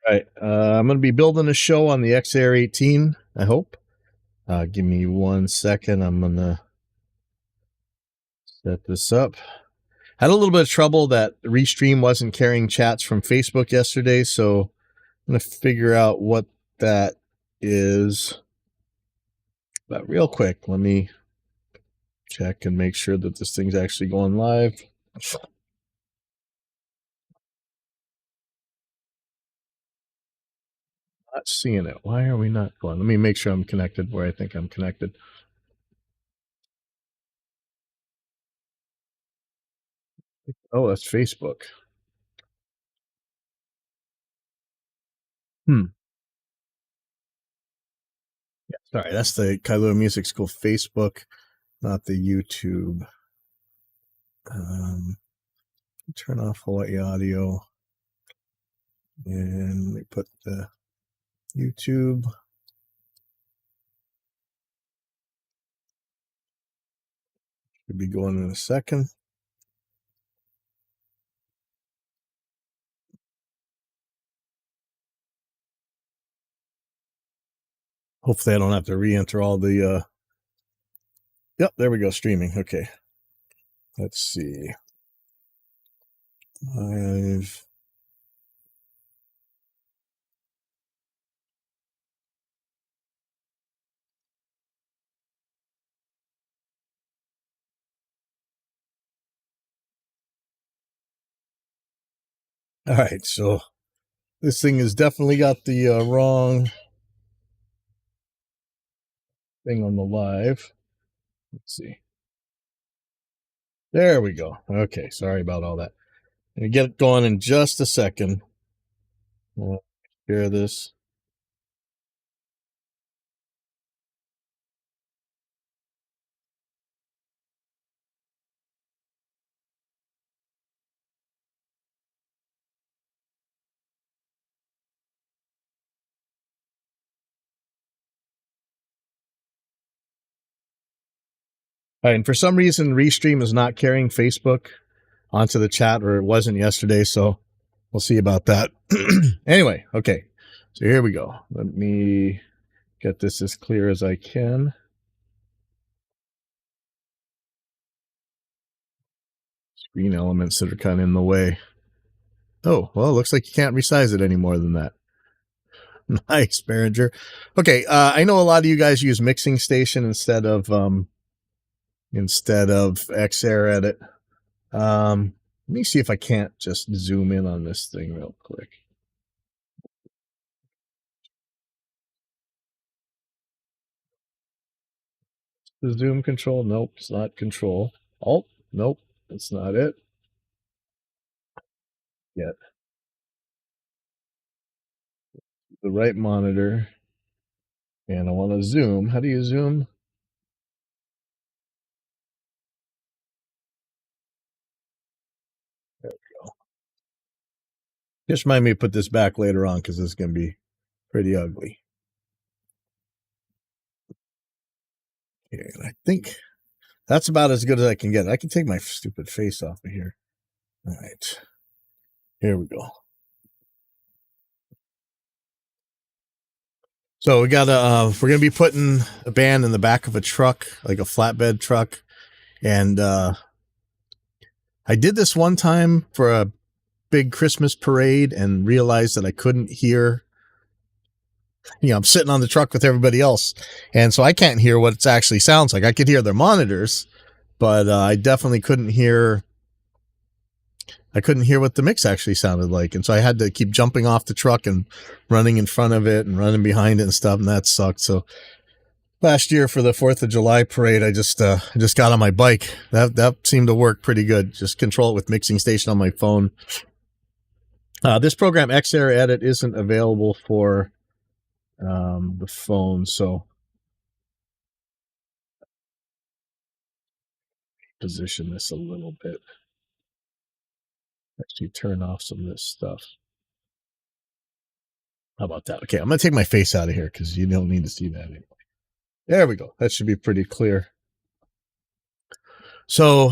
All right. I'm going to be building a show on the XAir-18, I hope. Give me 1 second. I'm going to set this up. Had a little bit of trouble that Restream wasn't carrying chats from Facebook yesterday, so I'm going to figure out what that is. But real quick, let me check and make sure that this thing's actually going live. Not seeing it. Why are we not going? Let me make sure I'm connected where I think I'm connected. Oh, that's Facebook. Yeah, sorry, that's the Kailua Music School Facebook, not the YouTube. Turn off Hawaii audio and we put the YouTube. Should be going in a second. Hopefully I don't have to re-enter all the yep, there we go, streaming. Okay. Let's see. Live. All right, so this thing has definitely got the wrong thing on the live. Let's see. There we go. Okay, sorry about all that. I'm gonna get it going in just a second. We'll share this. All right, and for some reason, Restream is not carrying Facebook onto the chat, or it wasn't yesterday, so we'll see about that. Anyway, okay, so here we go. Let me get this as clear as I can. Screen elements that are kind of in the way. Oh, well, it looks like you can't resize it any more than that. Nice, Behringer. Okay, I know a lot of you guys use Mixing Station instead of XAir-Edit. Let me see if I can't just zoom in on this thing real quick. The zoom control? Nope, it's not control. Alt? Nope, that's not it yet. The right monitor. And I want to zoom. How do you zoom? There we go. Just remind me to put this back later on because this is going to be pretty ugly. Okay, and I think that's about as good as I can get. I can take my stupid face off of here. All right. Here we go. So we got we're gonna be putting a band in the back of a truck, like a flatbed truck, and I did this one time for a big Christmas parade and realized that I couldn't hear. I'm sitting on the truck with everybody else, and so I can't hear what it actually sounds like. I could hear their monitors, but I definitely couldn't hear. I couldn't hear what the mix actually sounded like, and so I had to keep jumping off the truck and running in front of it and running behind it and stuff, and that sucked. So last year for the 4th of July parade, I just got on my bike. That seemed to work pretty good. Just control it with Mixing Station on my phone. This program XAir-Edit isn't available for the phone, so position this a little bit. Actually turn off some of this stuff. How about that? Okay, I'm gonna take my face out of here because you don't need to see that anyway. There we go. That should be pretty clear. So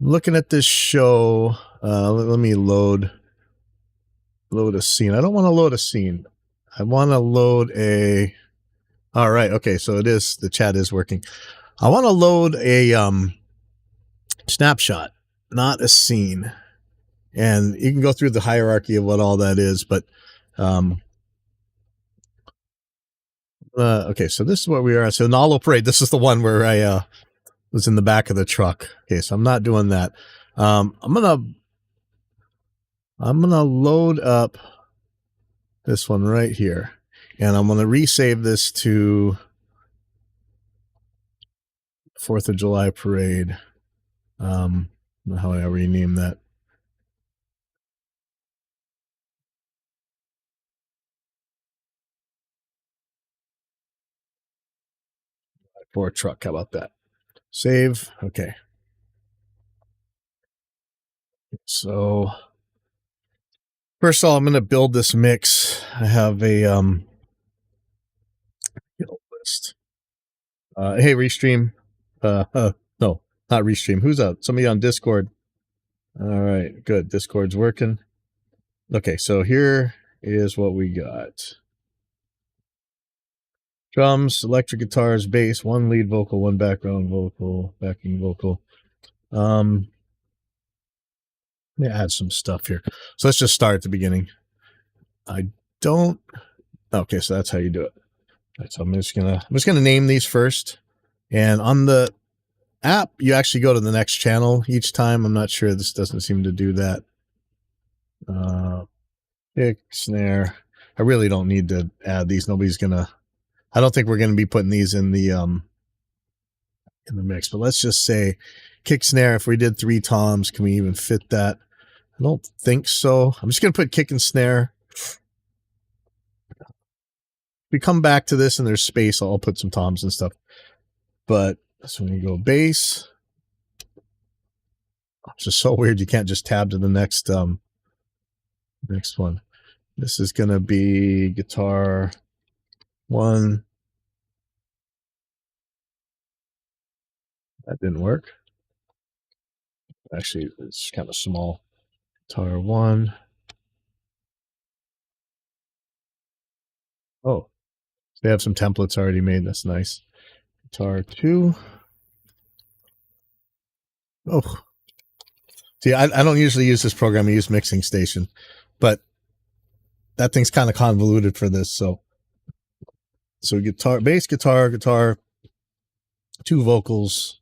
looking at this show, let me load Load a scene. I don't want to load a scene. I want to load a. All right. Okay. So it is. The chat is working. I want to load a snapshot, not a scene. And you can go through the hierarchy of what all that is, but okay, so this is where we are. So Nalo Parade, this is the one where I was in the back of the truck. Okay, so I'm not doing that. I'm gonna load up this one right here, and I'm gonna resave this to 4th of July parade. How do I rename that? For a truck, how about that? Save. Okay. So first of all, I'm going to build this mix. I have a list. Hey, Restream. No, not Restream. Who's up? Somebody on Discord. All right, good. Discord's working. Okay, so here is what we got. Drums, electric guitars, bass, one lead vocal, one background vocal, backing vocal. Yeah, add some stuff here. So let's just start at the beginning. I don't. Okay, so that's how you do it. Right, so I'm just gonna name these first, and on the app you actually go to the next channel each time. I'm not sure, this doesn't seem to do that. Kick, snare. I really don't need to add these. Nobody's gonna. I don't think we're gonna be putting these in the mix. But let's just say kick, snare. If we did 3 toms, can we even fit that? I don't think so. I'm just gonna put kick and snare. If we come back to this and there's space, I'll put some toms and stuff. But so when you go bass, it's just so weird. You can't just tab to the next one. This is gonna be guitar 1. That didn't work. Actually, it's kind of small. Guitar 1. Oh, they have some templates already made. That's nice. Guitar 2. Oh, see, I don't usually use this program. I use Mixing Station, but that thing's kind of convoluted for this. So guitar, bass, guitar, 2 vocals,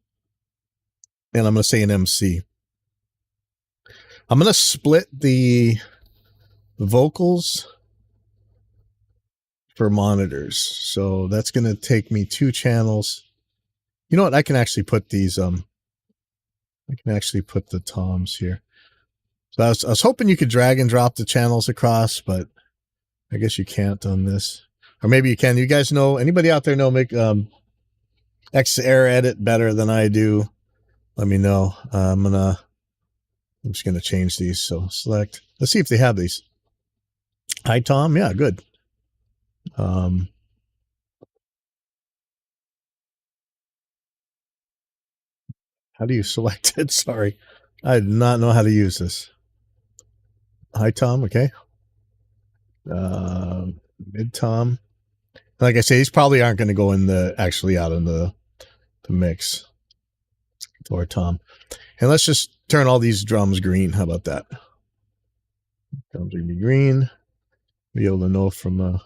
and I'm going to say an MC. I'm going to split the vocals for monitors. So that's going to take me 2 channels. You know what? I can actually put these, I can actually put the toms here. So I was hoping you could drag and drop the channels across, but I guess you can't on this. Or maybe you can. You guys know, anybody out there know make XAir-18 better than I do? Let me know. I'm just gonna change these. So select. Let's see if they have these. Hi Tom. Yeah, good. How do you select it? Sorry, I did not know how to use this. Hi Tom. Okay. Mid Tom. Like I say, these probably aren't going to go in actually out in the mix. Or Tom. And let's just turn all these drums green. How about that? Drums are going to be green. Be able to know from a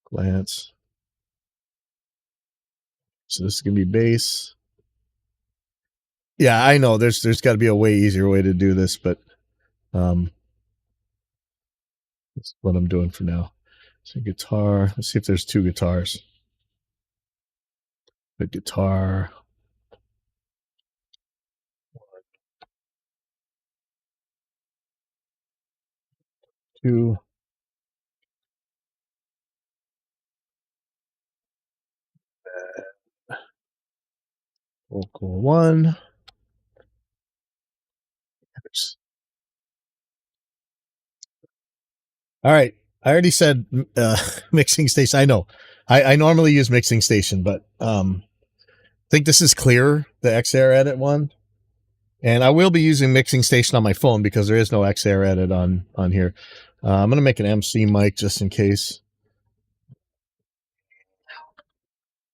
glance. So this is going to be bass. Yeah, I know there's got to be a way easier way to do this, but that's what I'm doing for now. So guitar. Let's see if there's 2 guitars. The guitar. 2. Vocal 1. All right. I already said Mixing Station. I know. I normally use Mixing Station, but I think this is clearer, the XAir-18 one. And I will be using Mixing Station on my phone because there is no XAir-18 on here. I'm going to make an MC mic just in case.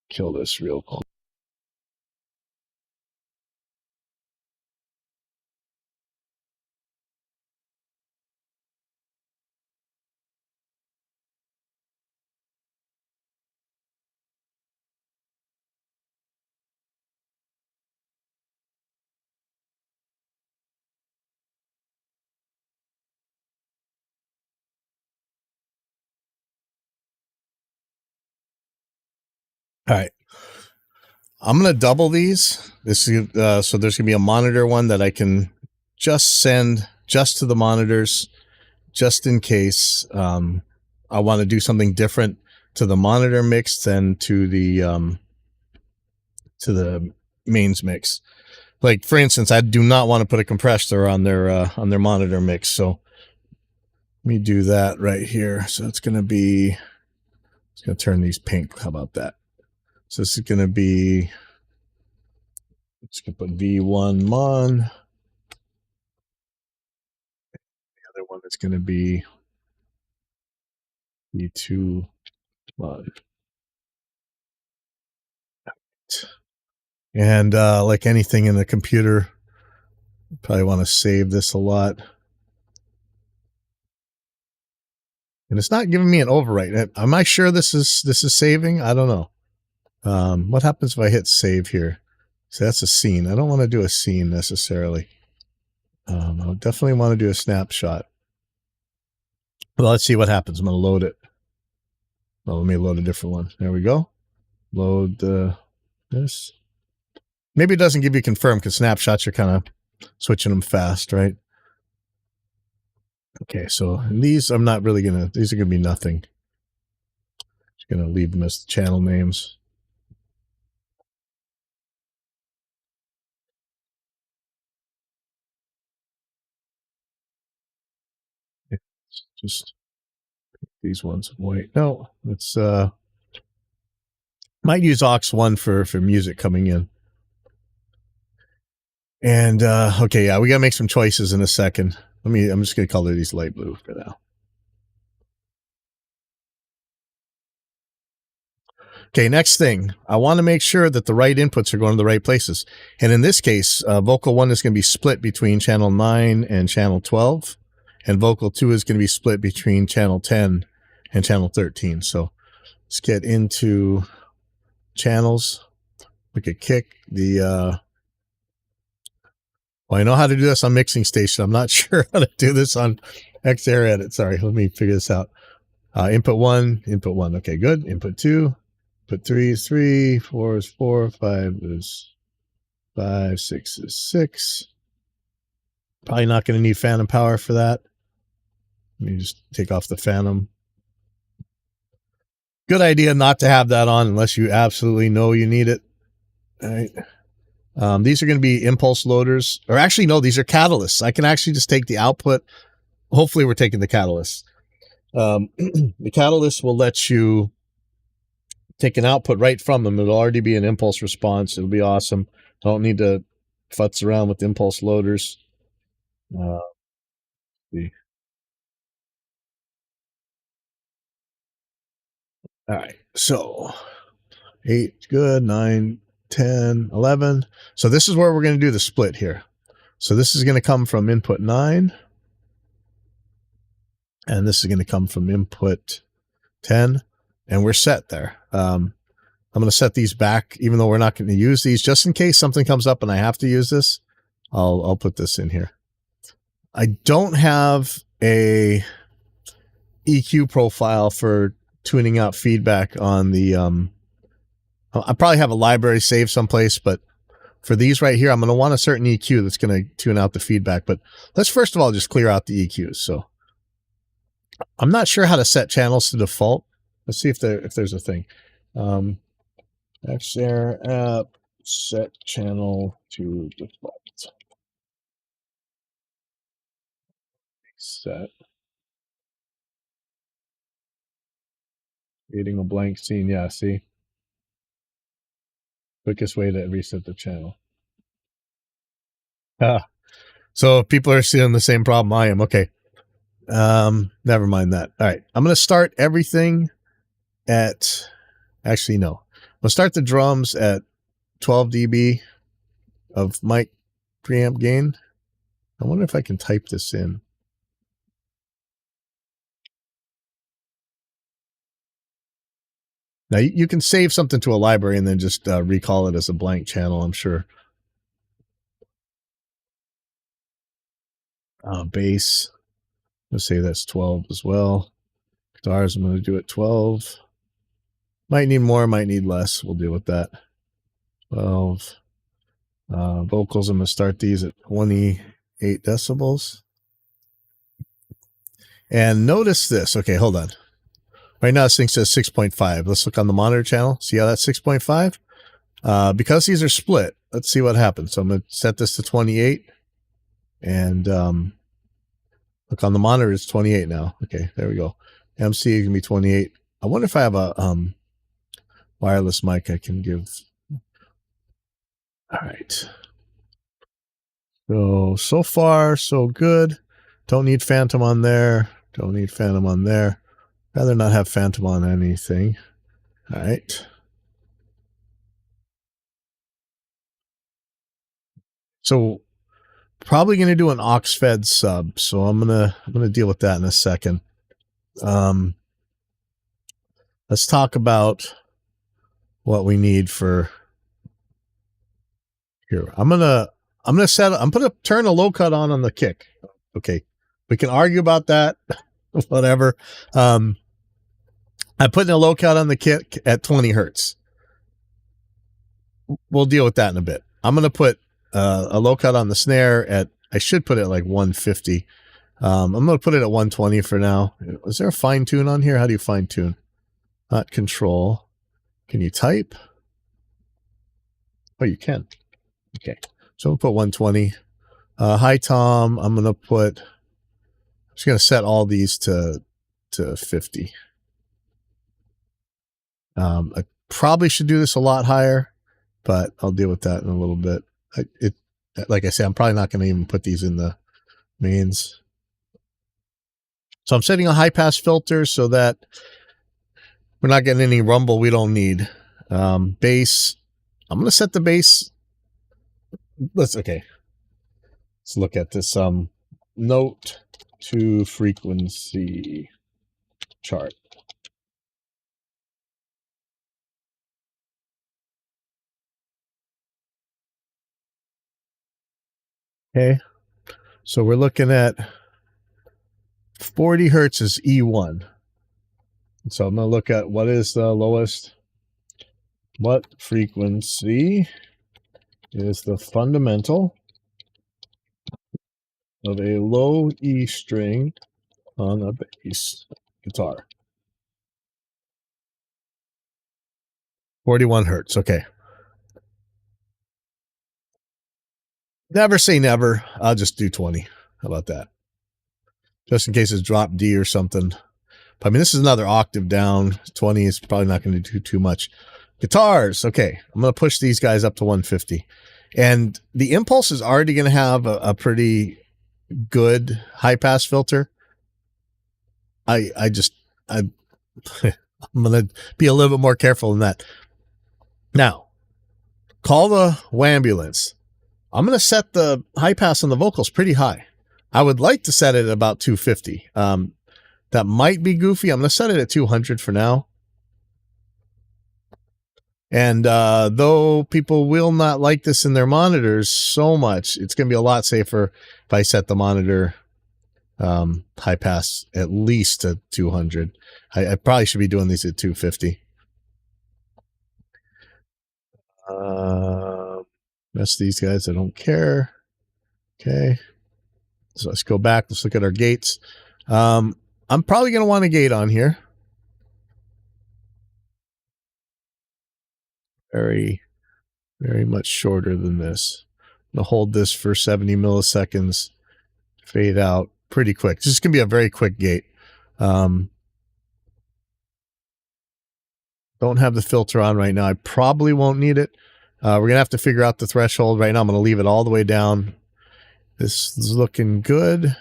Kill this real quick. All right. I'm going to double these. This is so there's going to be a monitor one that I can just send just to the monitors, just in case I want to do something different to the monitor mix than to the mains mix. Like for instance, I do not want to put a compressor on their monitor mix. So let me do that right here. So it's going to turn these pink. How about that? So this is going to be, let's put V1 mon. The other one is going to be V2 mon. And like anything in the computer, probably want to save this a lot. And it's not giving me an overwrite. Am I sure this is saving? I don't know. What happens if I hit save here? So that's a scene. I don't want to do a scene necessarily. I definitely want to do a snapshot. Well, let's see what happens. I'm going to load it. Well, let me load a different one. There we go. Load this. Maybe it doesn't give you confirm because snapshots are kind of switching them fast, right? Okay, so these I'm not really going to, these are going to be nothing. Just going to leave them as channel names. Just these ones white. No, it's might use aux1 for music coming in. And okay, yeah, we gotta make some choices in a second. I'm just gonna color these light blue for now. Okay, next thing, I want to make sure that the right inputs are going to the right places. And in this case, vocal 1 is going to be split between channel 9 and channel 12. And vocal 2 is going to be split between channel 10 and channel 13. So let's get into channels. We could kick the... well, I know how to do this on Mixing Station. I'm not sure how to do this on XAir-18. Sorry, let me figure this out. Input 1, input 1. Okay, good. Input 2. Put 3 is 3, 4 is 4, 5 is 5, 6 is 6. Probably not going to need phantom power for that. Let me just take off the phantom. Good idea not to have that on unless you absolutely know you need it. All right. These are going to be impulse loaders. Or actually, no, these are catalysts. I can actually just take the output. Hopefully, we're taking the catalyst. The catalyst will let you take an output right from them. It'll already be an impulse response. It'll be awesome. Don't need to futz around with impulse loaders. See. All right. So 8, good. 9, 10, 11. So this is where we're going to do the split here. So this is going to come from input 9. And this is going to come from input 10. And we're set there. I'm going to set these back, even though we're not going to use these, just in case something comes up and I have to use this. I'll put this in here. I don't have a EQ profile for tuning out feedback on the. I probably have a library saved someplace, but for these right here, I'm going to want a certain EQ that's going to tune out the feedback. But let's first of all just clear out the EQs. So I'm not sure how to set channels to default. Let's see if there's a thing. XAir app set channel to default. Set. Creating a blank scene. Yeah, see? Quickest way to reset the channel. So people are seeing the same problem I am. Okay. Never mind that. All right. I'm going to start everything at, actually, no. We'll start the drums at 12 dB of mic preamp gain. I wonder if I can type this in. Now, you can save something to a library and then just recall it as a blank channel, I'm sure. Bass. Let's say that's 12 as well. Guitars, I'm going to do it 12. Might need more, might need less. We'll deal with that. 12. Vocals, I'm going to start these at 28 decibels. And notice this. Okay, hold on. Right now, this thing says 6.5. Let's look on the monitor channel. See how that's 6.5? Because these are split, let's see what happens. So I'm going to set this to 28. And look on the monitor, it's 28 now. Okay, there we go. MC is going to be 28. I wonder if I have a wireless mic I can give. All right. So far, so good. Don't need phantom on there. Don't need phantom on there. Rather not have phantom on anything. All right. So probably going to do an aux fed sub. So I'm gonna deal with that in a second. Let's talk about what we need for here. I'm gonna turn a low cut on the kick. Okay, we can argue about that. Whatever. I'm putting a low cut on the kick at 20 hertz. We'll deal with that in a bit. I'm gonna put a low cut on the snare at, I should put it like 150. I'm gonna put it at 120 for now. Is there a fine tune on here? How do you fine tune? Not control. Can you type? Oh, you can. Okay. So we'll put 120. High tom, I'm going to just going to set all these to 50. I probably should do this a lot higher, but I'll deal with that in a little bit. Like I said, I'm probably not going to even put these in the mains. So I'm setting a high pass filter so that we're not getting any rumble we don't need. Bass, I'm going to set the bass. Let's look at this note to frequency chart. Okay, so we're looking at 40 hertz is E1. So I'm going to look at what is the lowest. What frequency is the fundamental of a low E string on a bass guitar? 41 hertz. Okay. Never say never. I'll just do 20. How about that? Just in case it's drop D or something. I mean, this is another octave down. 20 is probably not going to do too much. Guitars. Okay. I'm going to push these guys up to 150. And the Impulse is already going to have a pretty good high pass filter. I'm going to be a little bit more careful than that. Now, call the ambulance. I'm going to set the high pass on the vocals pretty high. I would like to set it at about 250. That might be goofy. I'm going to set it at 200 for now. And though people will not like this in their monitors so much, it's going to be a lot safer if I set the monitor high pass at least to 200. I probably should be doing these at 250. Mess these guys. I don't care. Okay. So let's go back. Let's look at our gates. I'm probably going to want a gate on here. Very, very much shorter than this. I'm going to hold this for 70 milliseconds. Fade out pretty quick. This is going to be a very quick gate. Don't have the filter on right now. I probably won't need it. We're going to have to figure out the threshold. Right now, I'm going to leave it all the way down. This is looking good.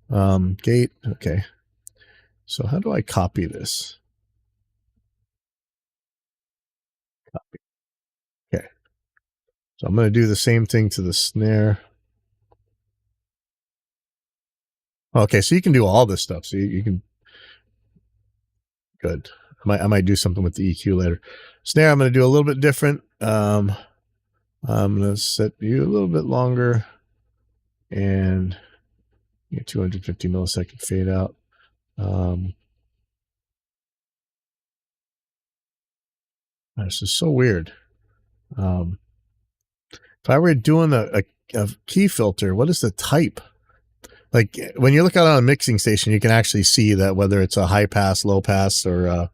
Gate. Okay. So how do I copy this? Copy. Okay. So I'm going to do the same thing to the snare. Okay, so you can do all this stuff. So you can. Good. I might do something with the EQ later. Snare, I'm going to do a little bit different. I'm going to set you a little bit longer and 250 millisecond fade out. This is so weird. If I were doing a key filter, what is the type? Like when you look out on a mixing station, you can actually see that whether it's a high pass, low pass, or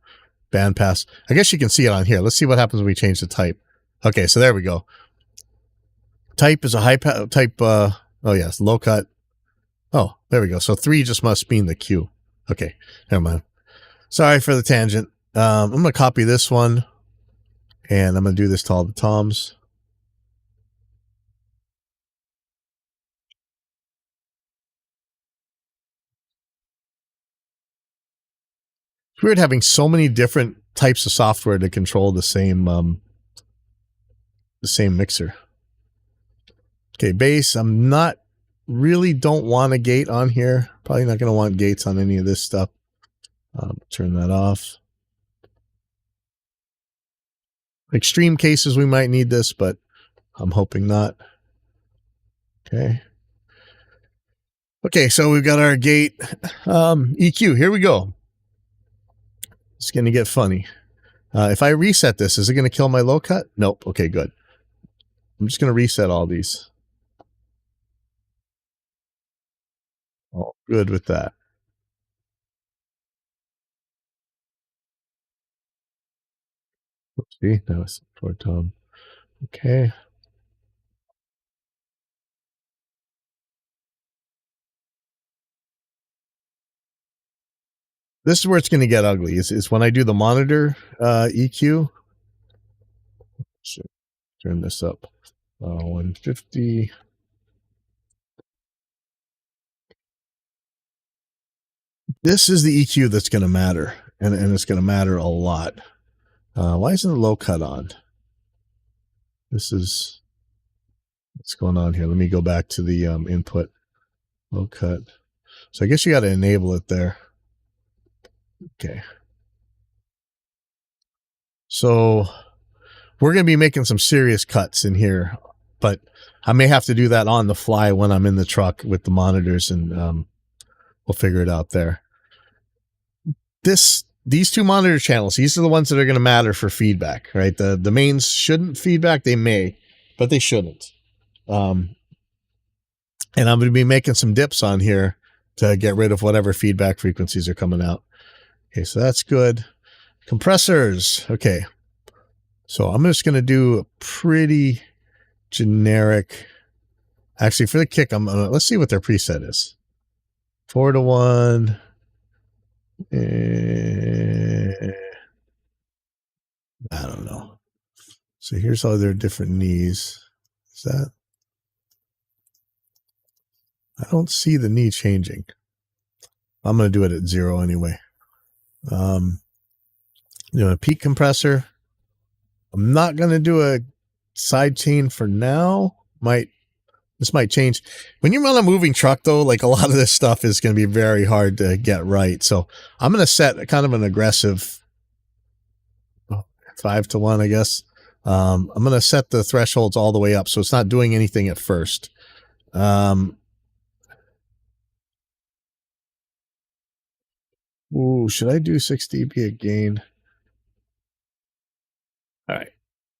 band pass. I guess you can see it on here. Let's see what happens when we change the type. Okay, so there we go. Type is a high pass type. Oh yes, low cut. Oh, there we go. So 3 just must mean the Q. Okay, never mind. Sorry for the tangent. I'm going to copy this one, and I'm going to do this to all the toms. It's weird having so many different types of software to control the same mixer. Okay, bass. I'm not really don't want a gate on here. Probably not going to want gates on any of this stuff. Turn that off. Extreme cases, we might need this, but I'm hoping not. Okay. Okay, so we've got our gate EQ. Here we go. It's going to get funny. If I reset this, is it going to kill my low cut? Nope. Okay, good. I'm just going to reset all these. All good with that. See, that was for Tom. Okay. This is where it's going to get ugly. Is when I do the monitor EQ. Should turn this up. 150. This is the EQ that's going to matter, and it's going to matter a lot. Why isn't the low cut on? This is what's going on here. Let me go back to the input. Low cut. So I guess you got to enable it there. Okay. So we're going to be making some serious cuts in here, but I may have to do that on the fly when I'm in the truck with the monitors, and we'll figure it out there. These 2 monitor channels, these are the ones that are going to matter for feedback, right? The mains shouldn't feedback. They may, but they shouldn't. And I'm going to be making some dips on here to get rid of whatever feedback frequencies are coming out. Okay, so that's good. Compressors. Okay. So I'm just going to do a pretty generic. Actually, for the kick, let's see what their preset is. 4-to-1. I don't know. So here's all their different knees. Is that? I don't see the knee changing. I'm going to do it at 0 anyway. A peak compressor. I'm not going to do a side chain for now. This might change. When you run a moving truck, though, like a lot of this stuff is going to be very hard to get right. So I'm going to set kind of an aggressive 5-to-1, I guess. I'm going to set the thresholds all the way up, so it's not doing anything at first. Ooh, should I do 6 dB again? All right.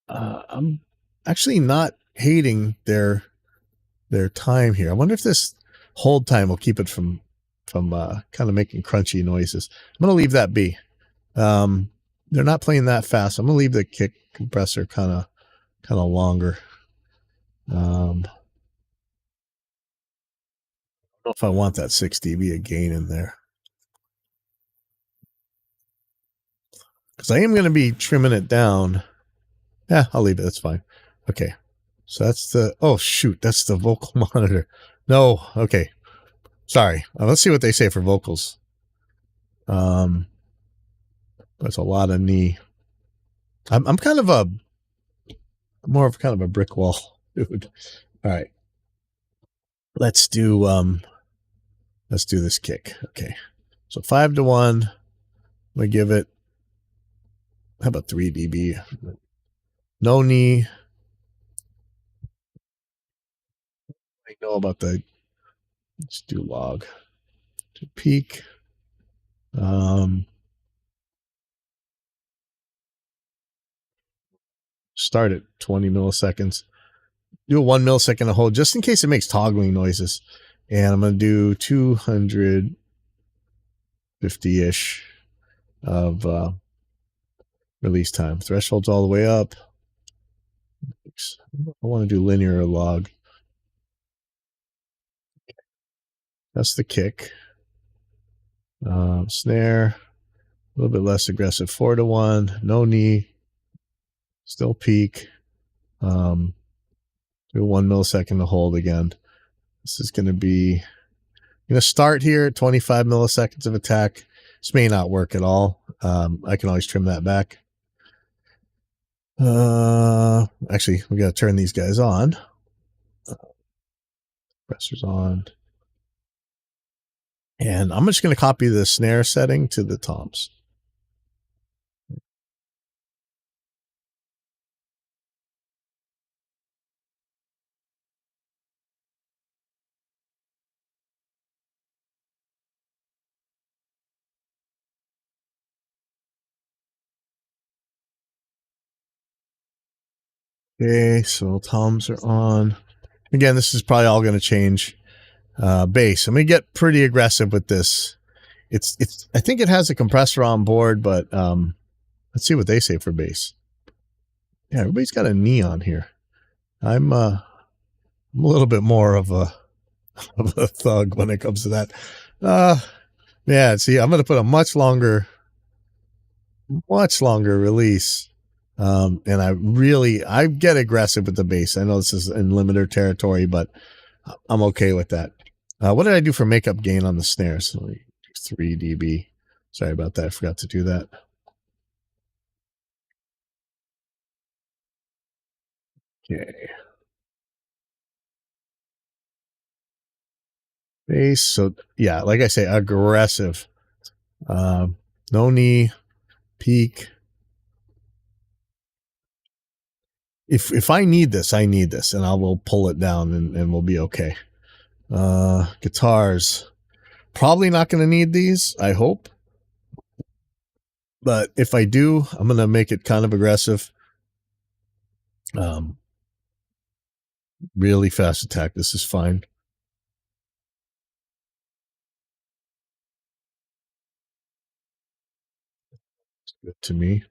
I'm actually not hating their time here. I wonder if this hold time will keep it from kind of making crunchy noises. I'm going to leave that be. They're not playing that fast. I'm going to leave the kick compressor kind of longer. I don't know if I want that 6 dB of gain in there, because I am going to be trimming it down. Yeah, I'll leave it. That's fine. Okay. So that's the, oh shoot, that's the vocal monitor. No. Okay. Sorry. Let's see what they say for vocals. That's a lot of knee. I'm kind of a more of kind of a brick wall dude. All right. Let's do this kick. Okay. So 5-1. We give it, how about 3 dB? No knee. I know about the, let's do log to peak. Start at 20 milliseconds. Do a 1 millisecond to hold just in case it makes toggling noises. And I'm going to do 250-ish of release time. Thresholds all the way up. I want to do linear or log. That's the kick. Snare, a little bit less aggressive. 4-1. No knee. Still peak. Do 1 millisecond to hold again. This is going to be, I'm going to start here at 25 milliseconds of attack. This may not work at all. I can always trim that back. Actually, we got to turn these guys on. Pressers on. And I'm just going to copy the snare setting to the toms. Okay, so toms are on. Again, this is probably all going to change. Bass. I'm going to get pretty aggressive with this. I think it has a compressor on board, but let's see what they say for bass. Yeah, everybody's got a knee on here. I'm a little bit more of a thug when it comes to that. Yeah, see, I'm going to put a much longer release. And I get aggressive with the bass. I know this is in limiter territory, but I'm okay with that. What did I do for makeup gain on the snare? So 3 dB. Sorry about that. I forgot to do that. Okay. Bass. So yeah, like I say, aggressive. No knee, peak. If I need this, I need this, and I will pull it down and we'll be okay. Guitars. Probably not going to need these, I hope. But if I do, I'm going to make it kind of aggressive. Really fast attack. This is fine. It's good to me.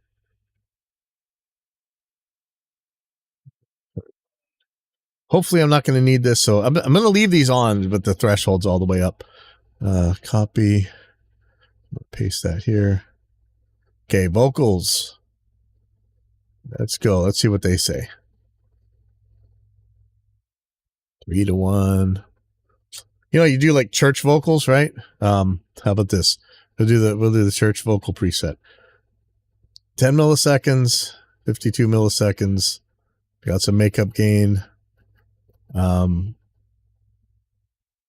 Hopefully I'm not going to need this. So I'm going to leave these on, but the threshold's all the way up. Copy. Paste that here. Okay, vocals. Let's go. Let's see what they say. 3-1. You know, you do like church vocals, right? How about this? We'll do the church vocal preset. 10 milliseconds, 52 milliseconds. Got some makeup gain.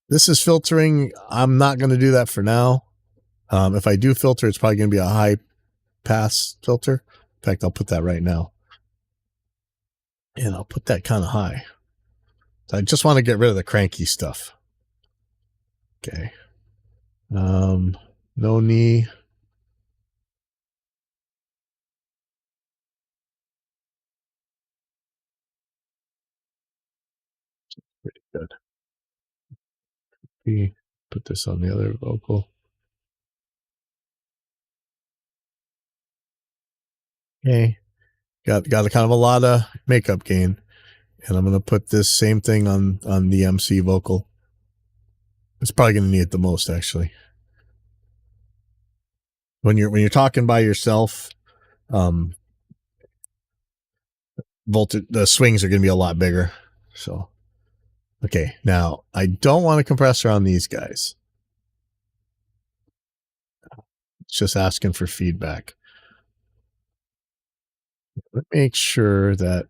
This is filtering. I'm not going to do that for now. If I do filter, it's probably going to be a high pass filter. In fact, I'll put that right now. And I'll put that kind of high. So I just want to get rid of the cranky stuff. Okay. No knee. Pretty good. Put this on the other vocal. Okay. Got a kind of a lot of makeup gain. And I'm going to put this same thing on the MC vocal. It's probably going to need it the most, actually. When you're talking by yourself, the swings are going to be a lot bigger. So, okay. Now, I don't want a compressor on these guys. It's just asking for feedback. Let's make sure that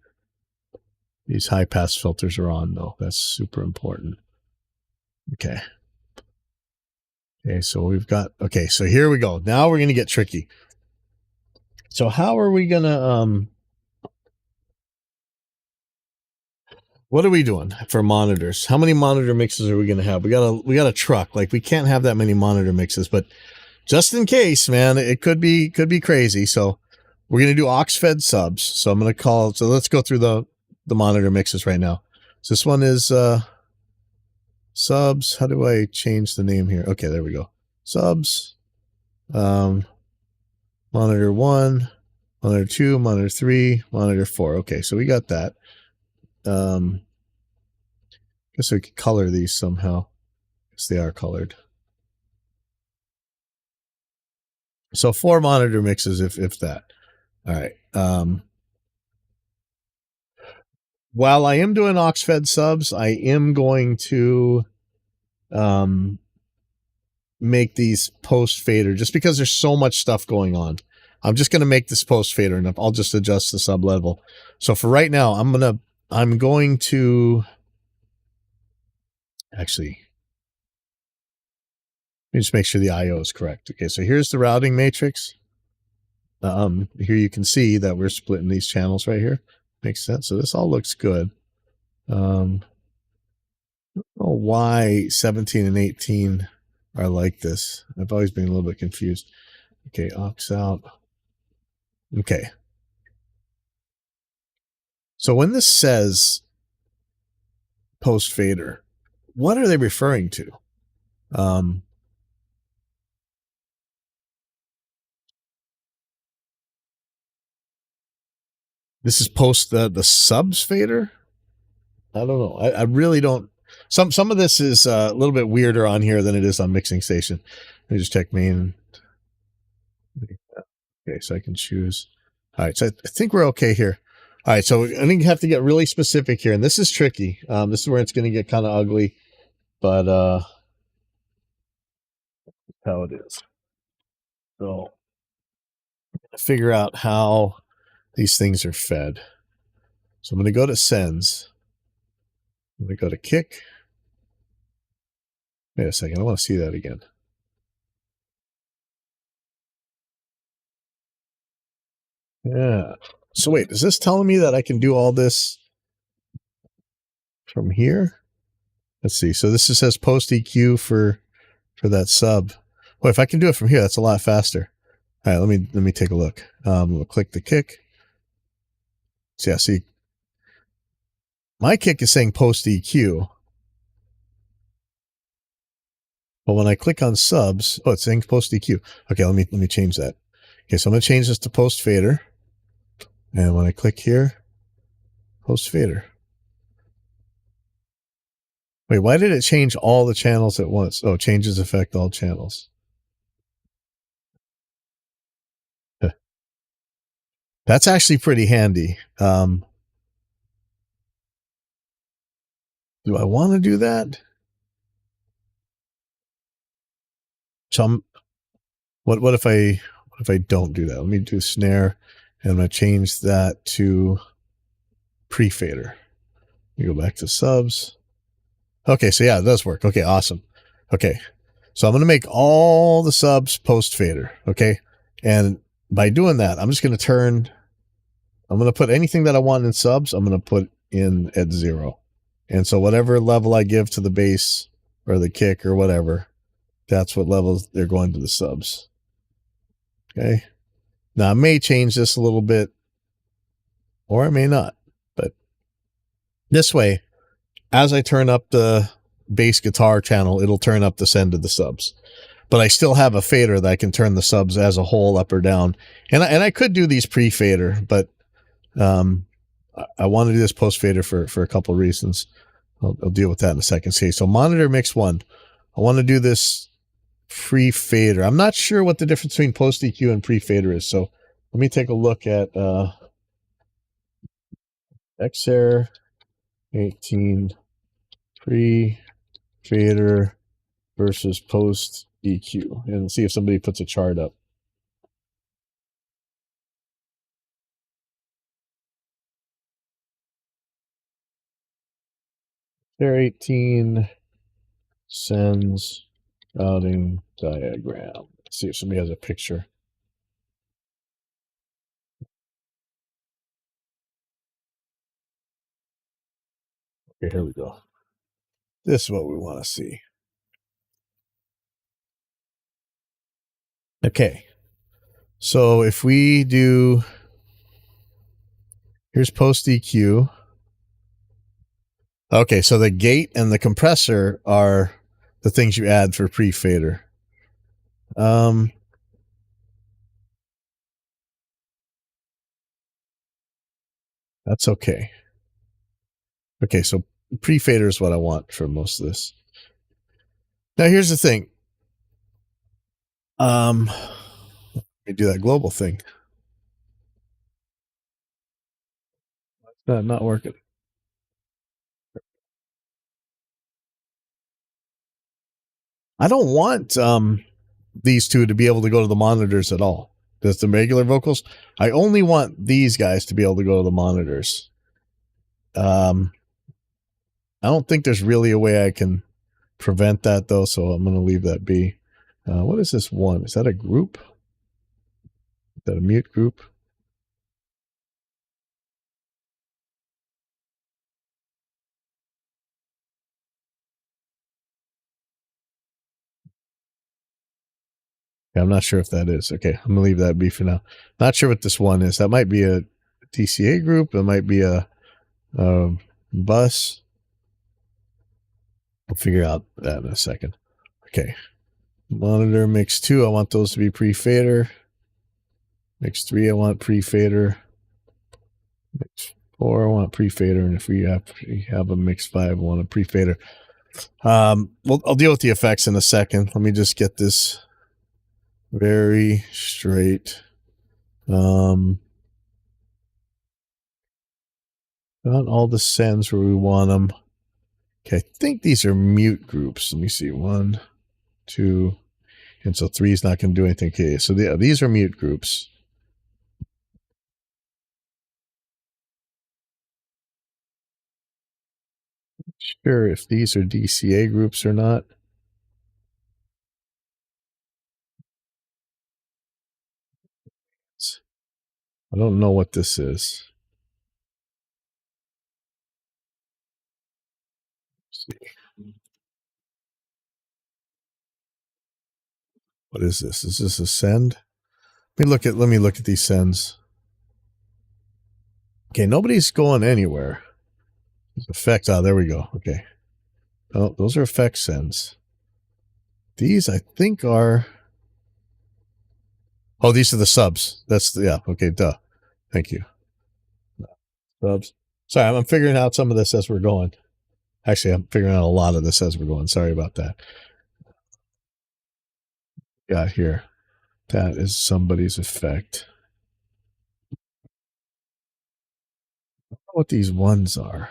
these high pass filters are on, though. That's super important. Okay. Okay, so we've got, okay, so here we go. Now we're going to get tricky. So how are we going to, what are we doing for monitors? How many monitor mixes are we going to have? We got a truck. Like, we can't have that many monitor mixes, but just in case, man, it could be crazy. So we're going to do aux fed subs. So I'm going to call, so let's go through the monitor mixes right now. So this one is, subs. How do I change the name here? Okay, there we go. Subs, monitor 1, monitor 2, monitor 3, monitor 4. Okay, so we got that. Guess we could color these somehow, because they are colored. So 4 monitor mixes, if that. All right. While I am doing aux fed subs, I am going to make these post fader, just because there's so much stuff going on. I'm just going to make this post fader, and I'll just adjust the sub level. So for right now, I'm going to actually, let me just make sure the IO is correct. Okay, so here's the routing matrix. Here you can see that we're splitting these channels right here. Makes sense. So this all looks good. I don't know why 17 and 18 are like this. I've always been a little bit confused. Okay, aux out. Okay. So when this says post fader, what are they referring to? This is post the subs fader. I don't know. I really don't. Some of this is a little bit weirder on here than it is on mixing station. Let me just check main. Okay, so I can choose. All right, so I think we're okay here. All right, so I think you have to get really specific here, and this is tricky. This is where it's going to get kind of ugly, but how it is. So figure out how these things are fed. So I'm going to go to sends. I'm going to go to kick. Wait a second. I want to see that again. Yeah. So wait, is this telling me that I can do all this from here? Let's see. So this just says post EQ for that sub. Well, if I can do it from here, that's a lot faster. All right, let me take a look. We'll click the kick. So yeah, see, my kick is saying post EQ. But when I click on subs, oh, it's saying post EQ. Okay, let me change that. Okay, so I'm gonna change this to post fader. And when I click here, post fader. Wait, why did it change all the channels at once? Oh, changes affect all channels. That's actually pretty handy. Do I want to do that? So what if I don't do that? Let me do snare, and I'm gonna change that to pre-fader. You go back to subs. Okay, so yeah, it does work. Okay, awesome. Okay, so I'm going to make all the subs post fader. Okay, and by doing that, I'm just going to put anything that I want in subs, I'm going to put in at 0. And so whatever level I give to the bass or the kick or whatever, that's what levels they're going to the subs. Okay, now I may change this a little bit, or I may not, but this way, as I turn up the bass guitar channel, it'll turn up the send to the subs. But I still have a fader that I can turn the subs as a whole up or down. And I could do these pre-fader, but I want to do this post-fader for a couple of reasons. I'll deal with that in a second. See, so monitor mix 1. I want to do this pre-fader. I'm not sure what the difference between post-EQ and pre-fader is. So let me take a look at XAir-18 pre-fader versus post EQ and see if somebody puts a chart up. XAir-18 sends routing diagram. Let's see if somebody has a picture. Okay, here we go. This is what we want to see. Okay. So if we do, here's post EQ. Okay, so the gate and the compressor are the things you add for pre-fader. That's okay. Okay, so pre-fader is what I want for most of this. Now here's the thing. Let me do that global thing. Not working. I don't want these two to be able to go to the monitors at all. That's the regular vocals. I only want these guys to be able to go to the monitors. I don't think there's really a way I can prevent that though, so I'm going to leave that be. What is this one? Is that a group? Is that a mute group? Yeah, I'm not sure if that is. Okay, I'm gonna leave that be for now. Not sure what this one is. That might be a DCA group. It might be a bus. I'll figure out that in a second. Okay. Monitor mix 2, I want those to be pre-fader. Mix 3, I want pre-fader. Mix 4, I want pre-fader. And if we have a mix 5, I want a pre-fader. I'll deal with the effects in a second. Let me just get this very straight. Not all the sends where we want them. Okay, I think these are mute groups. Let me see. 1, 2, and so 3 is not going to do anything. Okay, so these are mute groups. Sure if these are DCA groups or not. I don't know what this is. Let's see. What is this? Is this a send? Let me look at these sends. Okay, nobody's going anywhere. Effects. Ah, there we go. Okay. Oh, those are effect sends. These I think are. Oh, these are the subs. That's the, yeah. Okay, duh. Thank you. Subs. Sorry, I'm figuring out some of this as we're going. Actually, I'm figuring out a lot of this as we're going. Sorry about that. Got here. That is somebody's effect. I don't know what these ones are.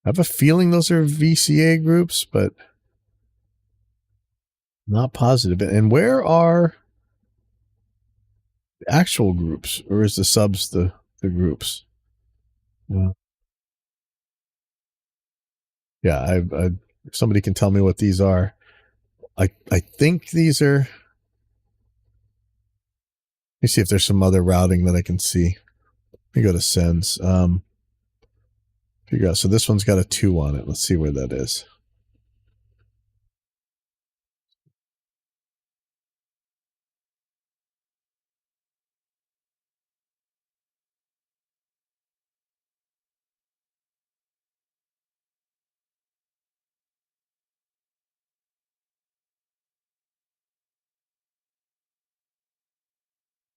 I have a feeling those are VCA groups, but not positive. And where are the actual groups, or is the subs the groups? Yeah, if somebody can tell me what these are. I think these are. Let me see if there's some other routing that I can see. Let me go to sends. Figure out. So this one's got a 2 on it. Let's see where that is.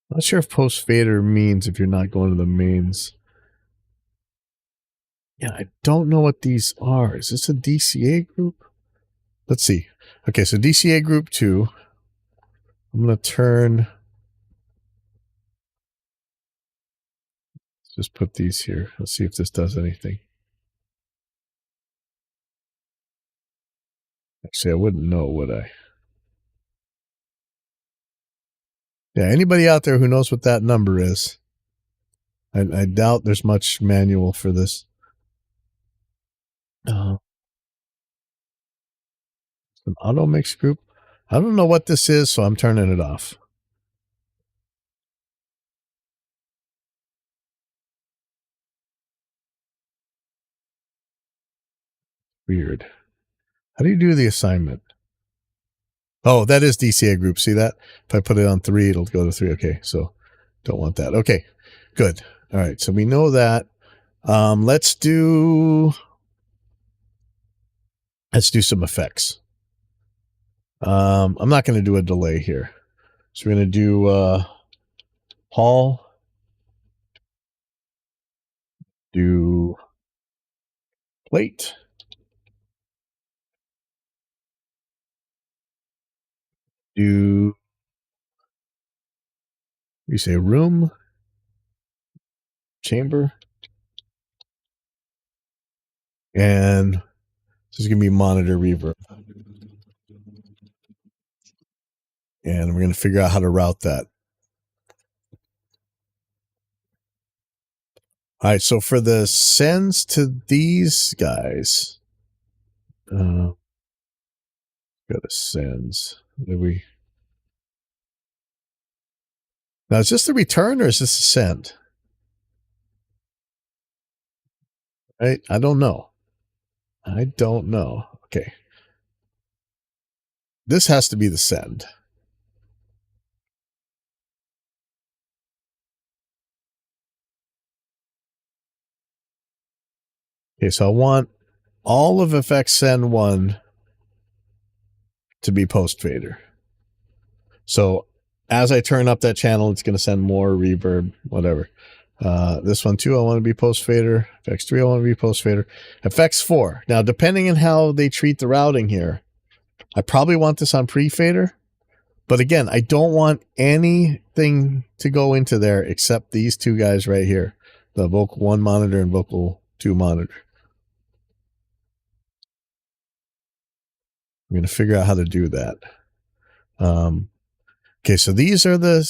Not sure if post fader means if you're not going to the mains. Yeah, I don't know what these are. Is this a DCA group? Let's see. Okay, so DCA group 2. I'm going to turn. Let's just put these here. Let's see if this does anything. Actually, I wouldn't know, would I? Yeah, anybody out there who knows what that number is? I doubt there's much manual for this. An auto mix group. I don't know what this is, so I'm turning it off. Weird. How do you do the assignment? Oh, that is DCA group. See that? If I put it on 3, it'll go to 3. Okay, so don't want that. Okay, good. All right, so we know that. Let's do some effects. I'm not going to do a delay here. So we're going to do Paul, do plate, do, we say room, chamber, and this is going to be monitor reverb. And we're going to figure out how to route that. All right, so for the sends to these guys, go to sends. Did we? Now, is this the return or is this a send? I don't know. I don't know. Okay. This has to be the send. Okay, so I want all of FX send 1 to be post fader. So as I turn up that channel, it's going to send more reverb, whatever. This one too, I want to be post fader. FX3, I want to be post fader. FX4. Now, depending on how they treat the routing here, I probably want this on pre fader. But again, I don't want anything to go into there except these two guys right here, the vocal 1 monitor and vocal 2 monitor. I'm going to figure out how to do that. Okay, so these are the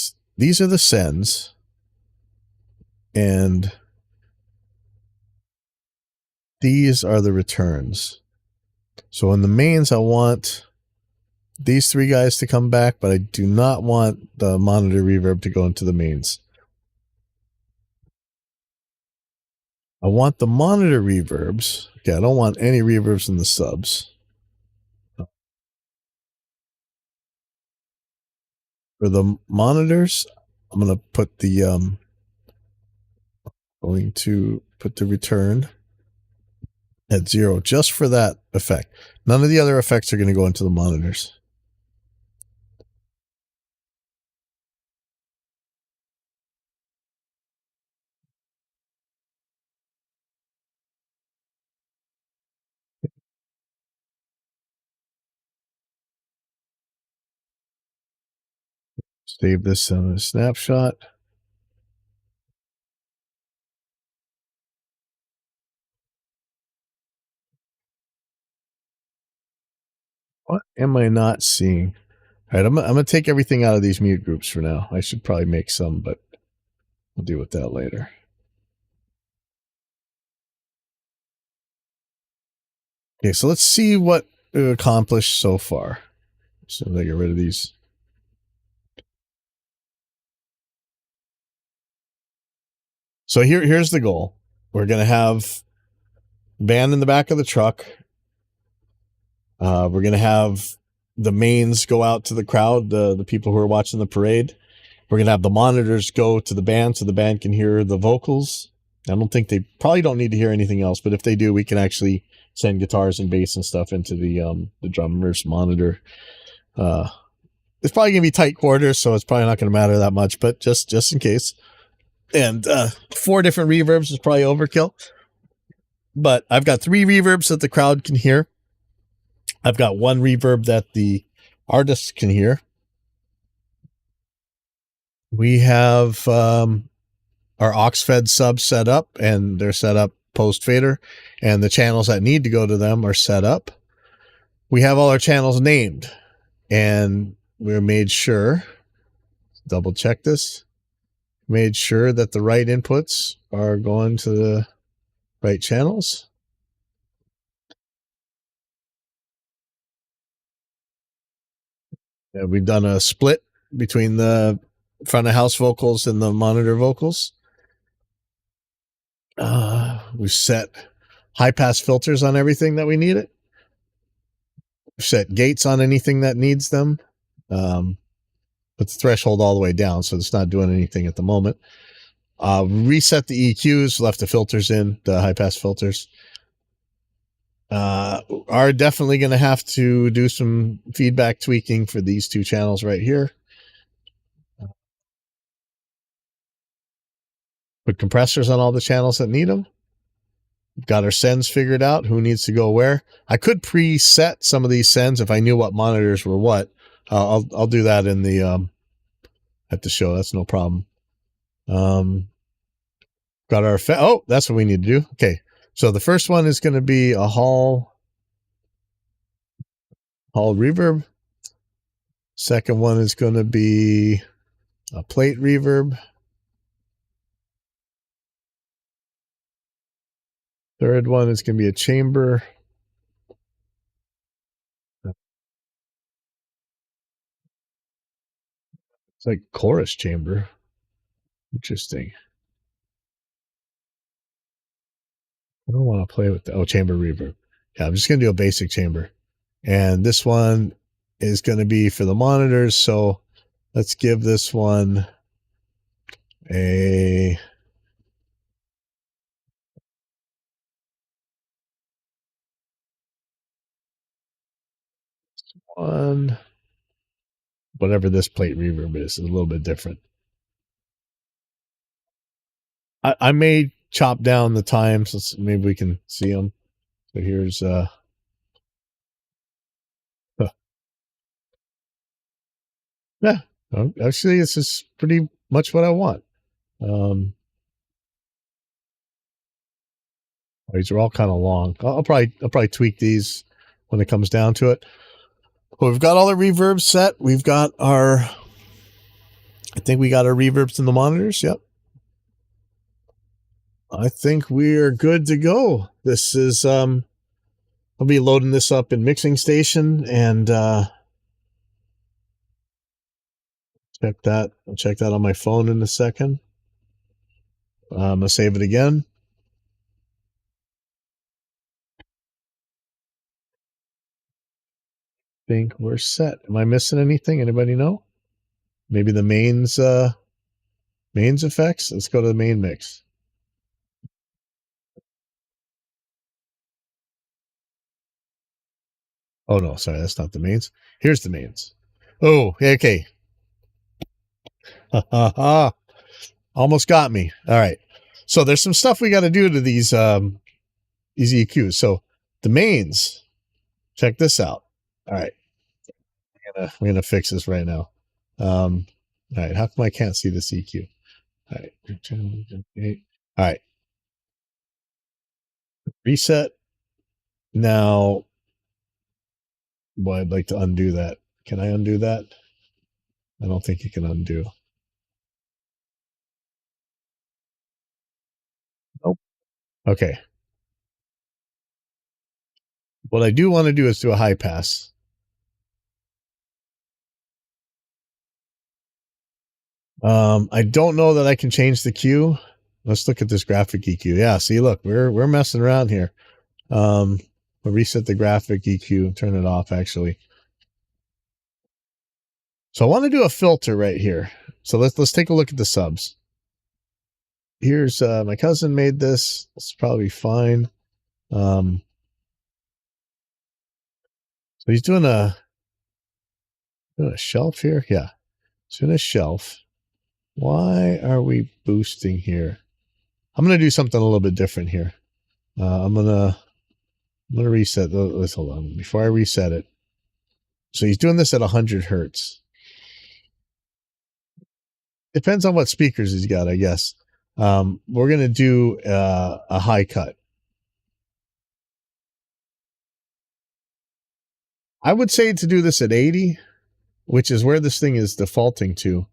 sends, and these are the returns. So in the mains, I want these 3 guys to come back, but I do not want the monitor reverb to go into the mains. I want the monitor reverbs. Okay, I don't want any reverbs in the subs. For the monitors, I'm going to put the return at 0 just for that effect. None of the other effects are going to go into the monitors. Save this on a snapshot. What am I not seeing? All right, I'm going to take everything out of these mute groups for now. I should probably make some, but we'll deal with that later. Okay, so let's see what it accomplished so far. So I get rid of these. So here's the goal. We're going to have band in the back of the truck. We're going to have the mains go out to the crowd, the people who are watching the parade. We're going to have the monitors go to the band so the band can hear the vocals. I don't think they probably don't need to hear anything else, but if they do, we can actually send guitars and bass and stuff into the drummer's monitor. It's probably going to be tight quarters, so it's probably not going to matter that much, but just in case. And 4 different reverbs is probably overkill. But I've got 3 reverbs that the crowd can hear. I've got 1 reverb that the artists can hear. We have our aux-fed subs set up, and they're set up post fader, and the channels that need to go to them are set up. We have all our channels named, and we're made sure, double check this, made sure that the right inputs are going to the right channels. We've done a split between the front of house vocals and the monitor vocals. We've set high pass filters on everything that we need it. We've set gates on anything that needs them. Put the threshold all the way down, so it's not doing anything at the moment. Reset the EQs, left the filters in, the high pass filters. Are definitely going to have to do some feedback tweaking for these two channels right here. Put compressors on all the channels that need them. Got our sends figured out, who needs to go where. I could preset some of these sends if I knew what monitors were what. I'll do that in the at the show. That's no problem. Got our oh, that's what we need to do. Okay, so the first one is going to be a hall reverb. Second one is going to be a plate reverb. Third one is going to be a chamber. It's like chorus chamber. Interesting. I don't want to play with the chamber reverb. Yeah, I'm just going to do a basic chamber. And this one is going to be for the monitors. So let's give this one a one. Whatever this plate reverb is a little bit different. I may chop down the times. So maybe we can see them. So here's yeah. Actually, this is pretty much what I want. These are all kind of long. I'll probably tweak these when it comes down to it. Well, we've got all the reverbs set. We've got our, I think we got our reverbs in the monitors. Yep. I think we're good to go. This is, I'll be loading this up in Mixing Station and check that. I'll check that on my phone in a second. I'm going to save it again. Think we're set. Am I missing anything? Anybody know? Maybe the mains effects. Let's go to the main mix. Oh no, sorry, that's not the mains. Here's the mains. Oh, okay. Almost got me. All right. So there's some stuff we got to do to these EQs. So the mains, check this out. All right. We're gonna fix this right now. All right. How come I can't see this EQ? All right. All right. Reset. Now, well, I'd like to undo that. Can I undo that? I don't think you can undo. Nope. Okay. What I do want to do is do a high pass. I don't know that I can change the Q. Let's look at this graphic EQ. Yeah, see, look, we're messing around here. We'll reset the graphic EQ, turn it off actually. So I want to do a filter right here. So let's take a look at the subs. Here's my cousin made this. It's probably fine. So he's doing a shelf here. Yeah, he's doing a shelf. Why are we boosting here? I'm gonna do something a little bit different here. I'm gonna reset. Let's hold on before I reset it. So he's doing this at 100 hertz. Depends on what speakers he's got, I guess. We're gonna do a high cut. I would say to do this at 80, which is where this thing is defaulting to.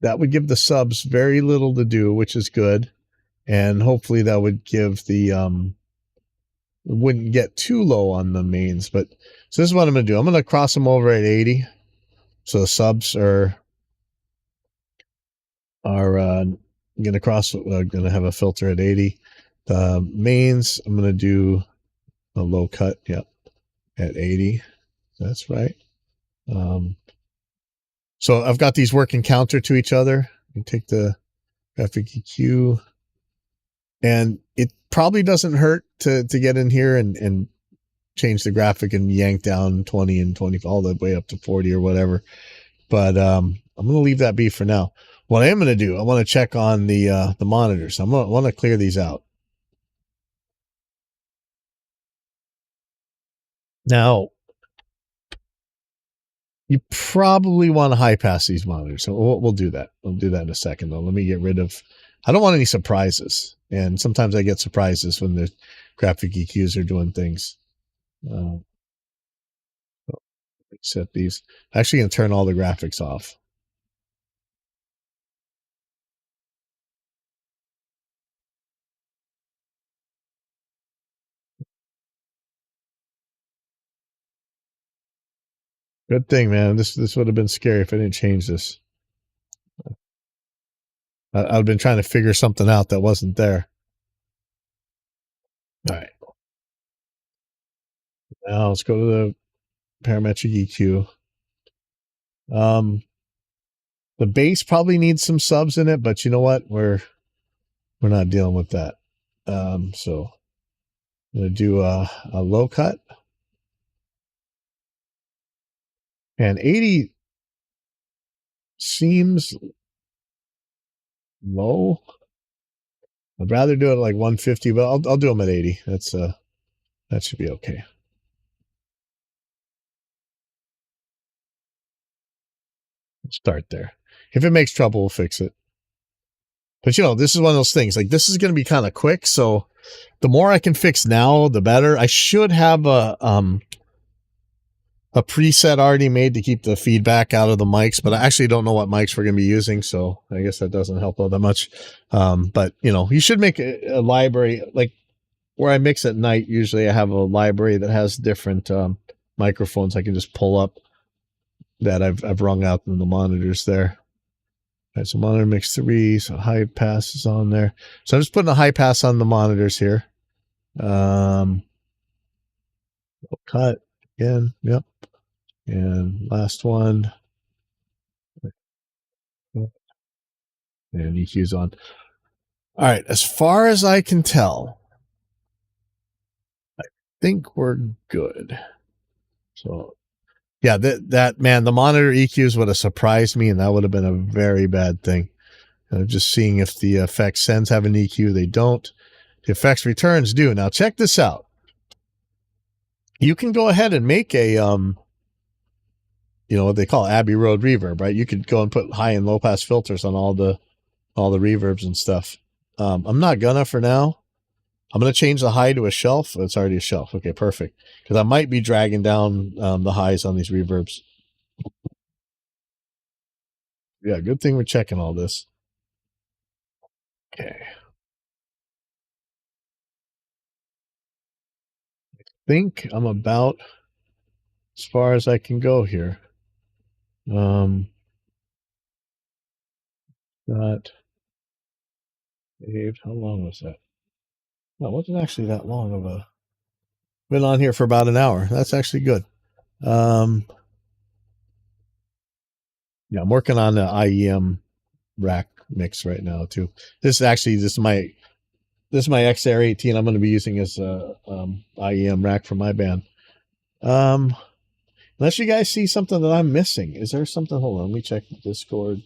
That would give the subs very little to do, which is good. And hopefully that would give the wouldn't get too low on the mains. But so this is what I'm going to do. I'm going to cross them over at 80. So the subs are going to cross, going to have a filter at 80. The mains, I'm going to do a low cut. Yep. At 80. That's right. So I've got these working counter to each other. You take the graphic EQ, and it probably doesn't hurt to get in here and change the graphic and yank down 20 and 20 all the way up to 40 or whatever. But I'm going to leave that be for now. What I am going to do, I want to check on the monitors. I want to clear these out. Now, you probably want to high pass these monitors. So we'll do that. We'll do that in a second, though. Let me get rid of, I don't want any surprises. And sometimes I get surprises when the graphic EQs are doing things. Set these. I'm actually going to turn all the graphics off. Good thing, man. This would have been scary if I didn't change this. I've been trying to figure something out that wasn't there. All right. Now let's go to the parametric EQ. The bass probably needs some subs in it, but you know what? We're not dealing with that. So I'm gonna do a low cut, and 80 seems low. I'd rather do it like 150, but I'll do them at 80. That should be okay. Start there. If it makes trouble, we'll fix it. But you know, this is one of those things. Like this is going to be kind of quick, so the more I can fix now, the better. I should have a preset already made to keep the feedback out of the mics, but I actually don't know what mics we're going to be using, so I guess that doesn't help all that much. But you know, you should make a library like where I mix at night. Usually, I have a library that has different microphones I can just pull up that I've rung out in the monitors there. All right, so monitor mix 3, so high pass is on there. So I'm just putting a high pass on the monitors here. Cut again, yep. And last one. And EQ's on. All right, as far as I can tell, I think we're good. So yeah, that man, the monitor EQs would have surprised me, and that would have been a very bad thing. Just seeing if the effects sends have an EQ, they don't. The effects returns do. Now check this out. You can go ahead and make a you know what they call Abbey Road reverb, right? You could go and put high and low pass filters on all the reverbs and stuff. I'm not gonna for now. I'm gonna change the high to a shelf. It's already a shelf. Okay, perfect. Because I might be dragging down the highs on these reverbs. Yeah, good thing we're checking all this. Okay. I think I'm about as far as I can go here. That saved. How long was that? No, it wasn't actually that long of a. Been on here for about an hour. That's actually good. Yeah, I'm working on the IEM rack mix right now too. This is my XAir-18. I'm going to be using as a IEM rack for my band. Unless you guys see something that I'm missing, is there something? Hold on, let me check the Discord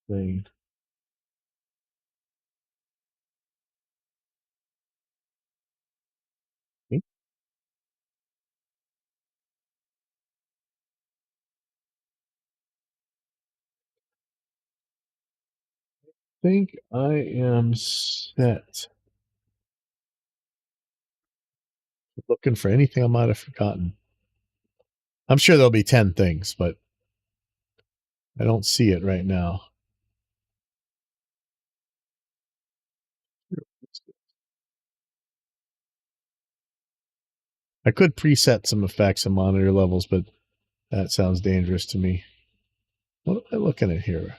thing. I think I am set. Looking for anything I might have forgotten. I'm sure there'll be 10 things, but I don't see it right now. I could preset some effects and monitor levels, but that sounds dangerous to me. What am I looking at here?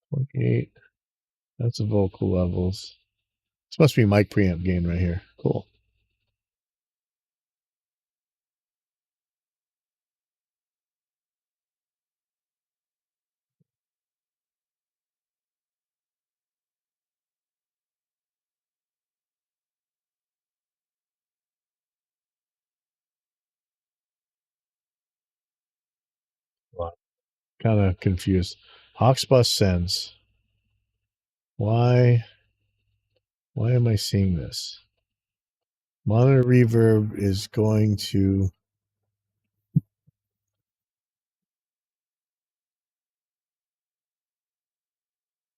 28. That's the vocal levels. This must be mic preamp gain right here. Cool. Kind of confused. Hawksbus sends. Why am I seeing this? Monitor reverb is going to.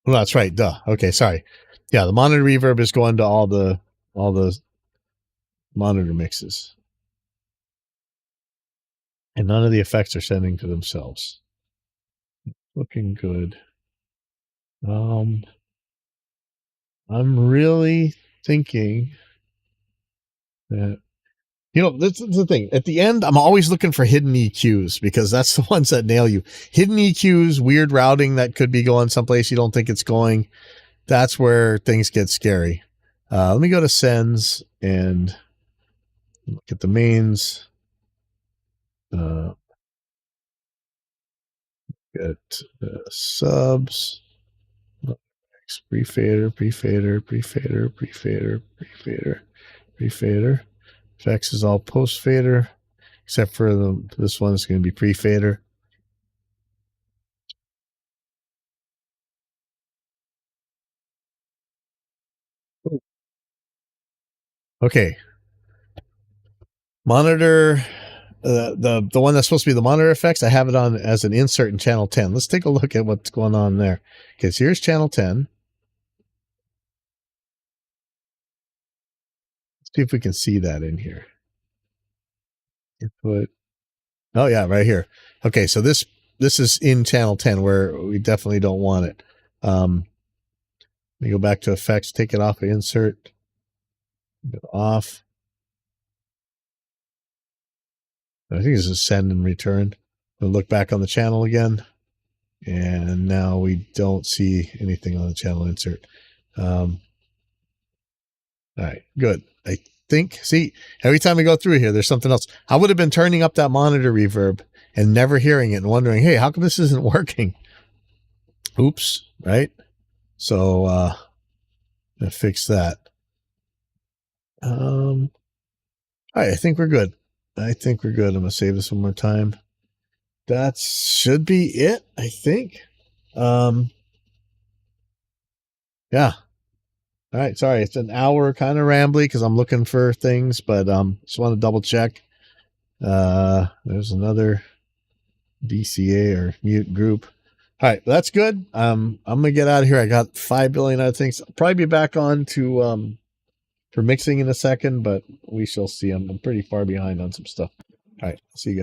Well, that's right. Duh. Okay, sorry. Yeah, the monitor reverb is going to all the monitor mixes, and none of the effects are sending to themselves. Looking good. I'm really thinking that, this is the thing. At the end, I'm always looking for hidden EQs because that's the ones that nail you. Hidden EQs, weird routing that could be going someplace you don't think it's going. That's where things get scary. Let me go to sends and look at the mains. Get subs. Pre-fader. Effects is all post-fader, except for this one is going to be pre-fader. Okay. Monitor, the one that's supposed to be the monitor effects, I have it on as an insert in channel 10. Let's take a look at what's going on there. Okay, so here's channel 10. Let's see if we can see that in here. Input. Oh yeah, right here. Okay, so this is in channel 10 where we definitely don't want it. Let me go back to effects, take it off of insert, go off. I think this is send and return. We'll look back on the channel again. And now we don't see anything on the channel insert. All right, good. I think, see, every time we go through here, there's something else. I would have been turning up that monitor reverb and never hearing it and wondering, hey, how come this isn't working? Oops, right? So, I'm gonna fix that. All right, I think we're good. I'm gonna save this one more time. That should be it, I think. Yeah. All right, sorry, it's an hour kind of rambly because I'm looking for things, but just want to double check. There's another DCA or mute group. All right, that's good. I'm gonna get out of here. I got 5 billion other things. I'll probably be back on to for mixing in a second, but we shall see. I'm pretty far behind on some stuff. All right, see you guys.